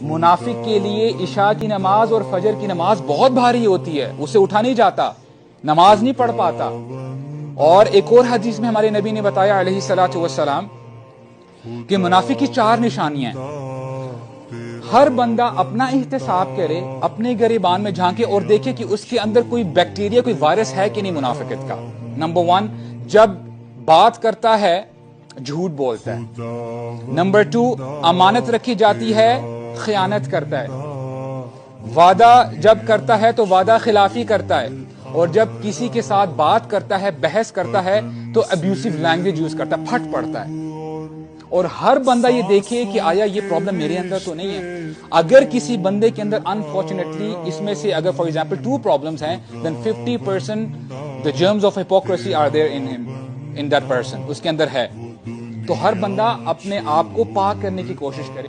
मुनाफिक के लिए इशा की नमाज और फजर की नमाज बहुत भारी होती है, उसे उठा नहीं जाता, नमाज नहीं पढ़ पाता। और एक और हदीस में हमारे नबी ने बताया अलैहिस्सलातु वस्सलाम कि मुनाफिक की 4 निशानियां हैं। हर बंदा अपना एहतिसाब करे, अपने गिरेबान में झांके और देखे कि उसके अंदर कोई बैक्टीरिया, कोई वायरस है कि नहीं मुनाफिकत का। नंबर 1, जब बात करता है झूठ बोलता है। नंबर 2, अमानत रखी जाती है खयानत करता है। वादा जब करता है तो वादा खिलाफी करता है। और जब किसी के साथ बात करता है, बहस करता है, तो अब्यूसिव लैंग्वेज यूज करता है, फट पड़ता है। और हर बंदा ये देखे कि आया ये प्रॉब्लम मेरे अंदर तो नहीं है। अगर किसी बंदे के अंदर अनफॉर्चुनेटली इसमें से अगर फॉर एग्जांपल 2 प्रॉब्लम्स हैं, then 50% the germs of hypocrisy are there in him, in that person, उसके अंदर है। तो हर बंदा अपने आप को पाक करने की कोशिश करे।